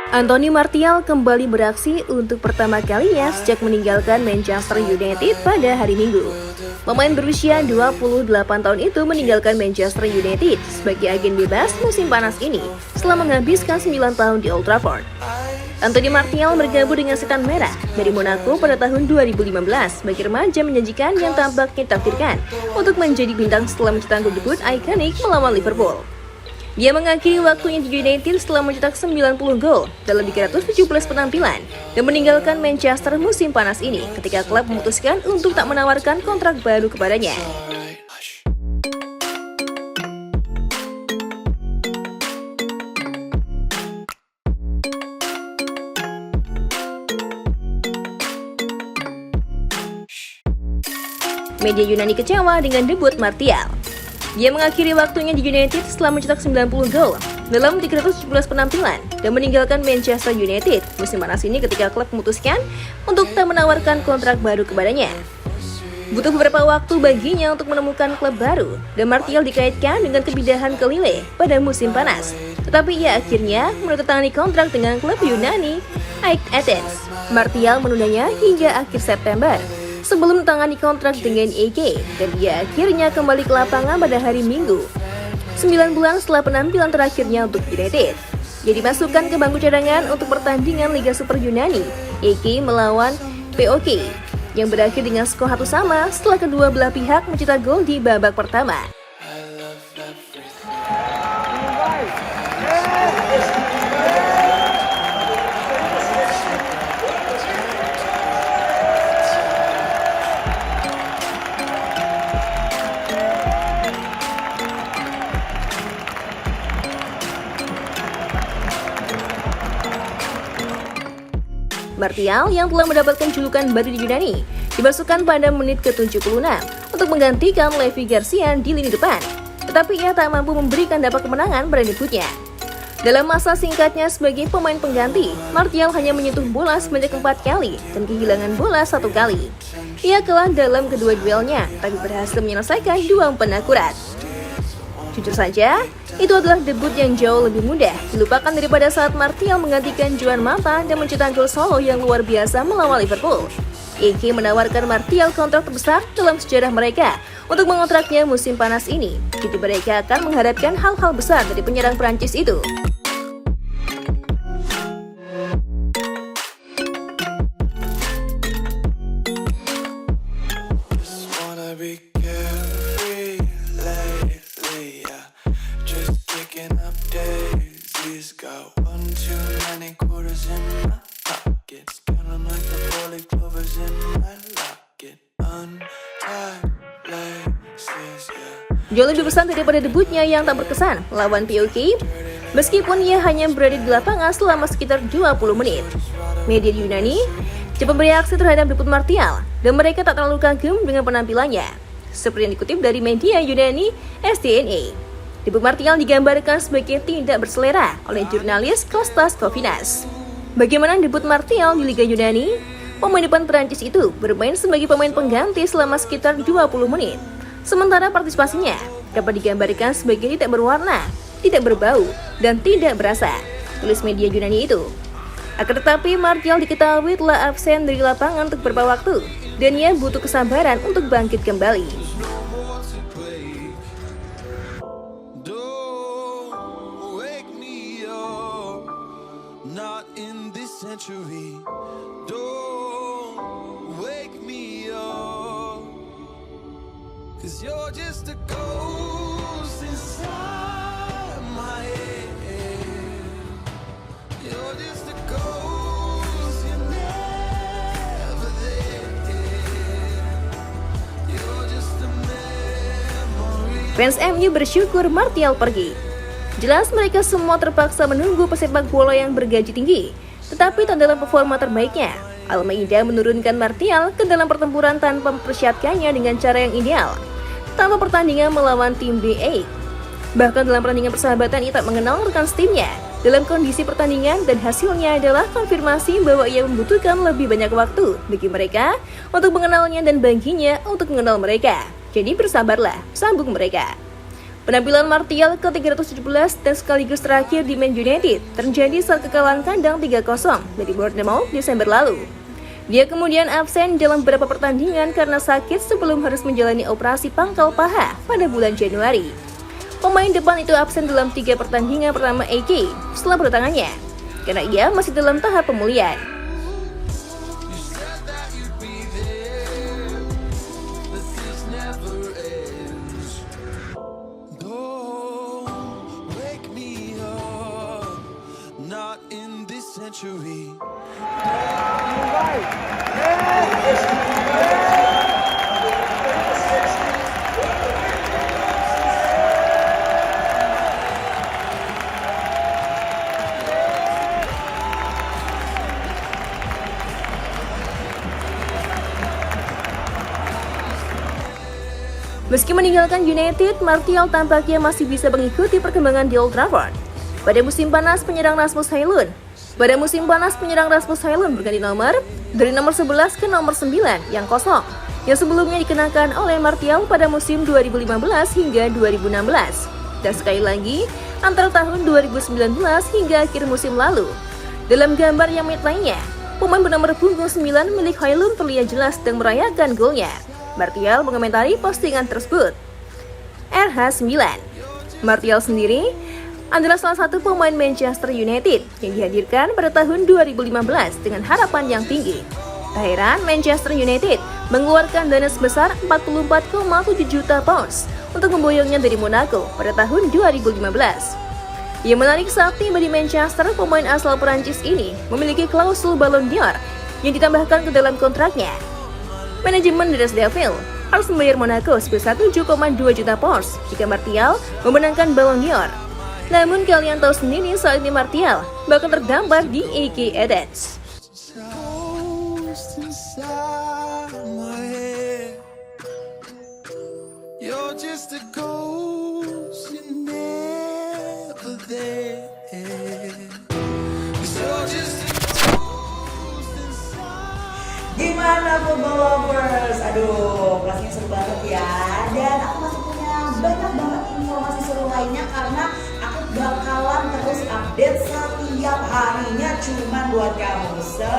Anthony Martial kembali beraksi untuk pertama kalinya sejak meninggalkan Manchester United pada hari Minggu. Pemain berusia 28 tahun itu meninggalkan Manchester United sebagai agen bebas musim panas ini setelah menghabiskan 9 tahun di Old Trafford. Anthony Martial bergabung dengan Setan Merah dari Monaco pada tahun 2015 sebagai remaja menjanjikan yang tampaknya ditakdirkan untuk menjadi bintang setelah mencetak gol debut ikonik melawan Liverpool. Dia mengakhiri waktunya di United setelah mencetak 90 gol dalam 317 penampilan dan meninggalkan Manchester musim panas ini ketika klub memutuskan untuk tak menawarkan kontrak baru kepadanya. Media Yunani kecewa dengan debut Martial. Dia mengakhiri waktunya di United setelah mencetak 90 gol dalam 317 penampilan dan meninggalkan Manchester United musim panas ini ketika klub memutuskan untuk tak menawarkan kontrak baru kepadanya. Butuh beberapa waktu baginya untuk menemukan klub baru dan Martial dikaitkan dengan kepindahan ke Lille pada musim panas. Tetapi ia akhirnya menandatangani kontrak dengan klub Yunani AEK Athens. Martial menundanya hingga akhir September sebelum menandatangani kontrak dengan AEK dan dia akhirnya kembali ke lapangan pada hari Minggu 9 bulan setelah penampilan terakhirnya untuk United. Dia dimasukkan ke bangku cadangan untuk pertandingan Liga Super Yunani AEK melawan POK yang berakhir dengan skor 1-1 setelah kedua belah pihak mencetak gol di babak pertama. Martial yang telah mendapatkan julukan Batu di Yunani dimasukkan pada menit ke-76 untuk menggantikan Levi Garcia di lini depan, tetapi ia tak mampu memberikan dampak kemenangan pada debutnya. Dalam masa singkatnya sebagai pemain pengganti, Martial hanya menyentuh bola sebanyak 4 kali dan kehilangan bola 1 kali. Ia kalah dalam kedua duelnya, tapi berhasil menyelesaikan 2 umpan akurat. Jujur saja, itu adalah debut yang jauh lebih mudah dilupakan daripada saat Martial menggantikan Juan Mata dan mencetak gol solo yang luar biasa melawan Liverpool. AEK menawarkan Martial kontrak terbesar dalam sejarah mereka untuk mengontraknya musim panas ini. Jadi mereka akan mengharapkan hal-hal besar dari penyerang Prancis itu. Jauh lebih besar daripada debutnya yang tak berkesan lawan POK, meskipun ia hanya berada di lapangan selama sekitar 20 menit. Media Yunani cepat bereaksi terhadap debut Martial dan mereka tak terlalu kagum dengan penampilannya. Seperti yang dikutip dari media Yunani STNA, debut Martial digambarkan sebagai tidak berselera oleh jurnalis Kostas Kofinas. Bagaimana debut Martial di Liga Yunani? Pemain depan Prancis itu bermain sebagai pemain pengganti selama sekitar 20 menit. Sementara partisipasinya dapat digambarkan sebagai tidak berwarna, tidak berbau, dan tidak berasa, tulis media Yunani itu. Akan tetapi Martial diketahui telah absen dari lapangan untuk beberapa waktu, dan ia butuh kesabaran untuk bangkit kembali. Cause you're just a ghost inside my head. You're just a ghost, you're never there. You're just a memory. Fans MU bersyukur Martial pergi. Jelas mereka semua terpaksa menunggu pesepak bola yang bergaji tinggi, tetapi tak dalam performa terbaiknya. Almeida menurunkan Martial ke dalam pertempuran tanpa mempersiapkannya dengan cara yang ideal. Tanpa pertandingan melawan tim BA. Bahkan dalam pertandingan persahabatan ia tak mengenal rekan timnya. Dalam kondisi pertandingan dan hasilnya adalah konfirmasi bahwa ia membutuhkan lebih banyak waktu bagi mereka untuk mengenalnya dan baginya untuk mengenal mereka. Jadi bersabarlah, sambung mereka. Penampilan Martial ke-317 dan sekaligus terakhir di Man United terjadi saat kekalahan kandang 3-0 dari Bournemouth Desember lalu. Dia kemudian absen dalam beberapa pertandingan karena sakit sebelum harus menjalani operasi pangkal paha pada bulan Januari. Pemain depan itu absen dalam 3 pertandingan pertama AK setelah bertangannya, karena ia masih dalam tahap pemulihan. You said that you'd be there, but this never ends. Don't wake me up, not in this century. Meski meninggalkan United, Martial tampaknya masih bisa mengikuti perkembangan di Old Trafford. Pada musim panas penyerang Rasmus Højlund berganti nomor dari nomor 11 ke nomor 9 yang kosong, yang sebelumnya dikenakan oleh Martial pada musim 2015 hingga 2016, dan sekali lagi antara tahun 2019 hingga akhir musim lalu. Dalam gambar yang mirip lainnya, pemain bernomor punggung 9 milik Højlund terlihat jelas dan merayakan golnya. Martial mengomentari postingan tersebut. RH9. Martial sendiri adalah salah satu pemain Manchester United yang dihadirkan pada tahun 2015 dengan harapan yang tinggi. Tak heran Manchester United mengeluarkan dana sebesar 44,7 juta pounds untuk memboyongnya dari Monaco pada tahun 2015. Yang menarik saat tiba di Manchester, pemain asal Perancis ini memiliki klausul Ballon d'Or yang ditambahkan ke dalam kontraknya. Manajemen The Red Devils harus membayar Monaco sebesar 7,2 juta pounds jika Martial memenangkan Ballon d'Or. Namun kalian tahu sendiri saat ini Martial bahkan terdampar di AK Athens. Ghost inside my head. You're just a ghost, you're never there. 'Cause you're just a ghost inside. Gimana football lovers? Aduh, kelasnya seru banget ya. Dan aku masih punya banyak banget informasi seru lainnya karena aku bakalan terus update setiap harinya cuman buat kamu. So,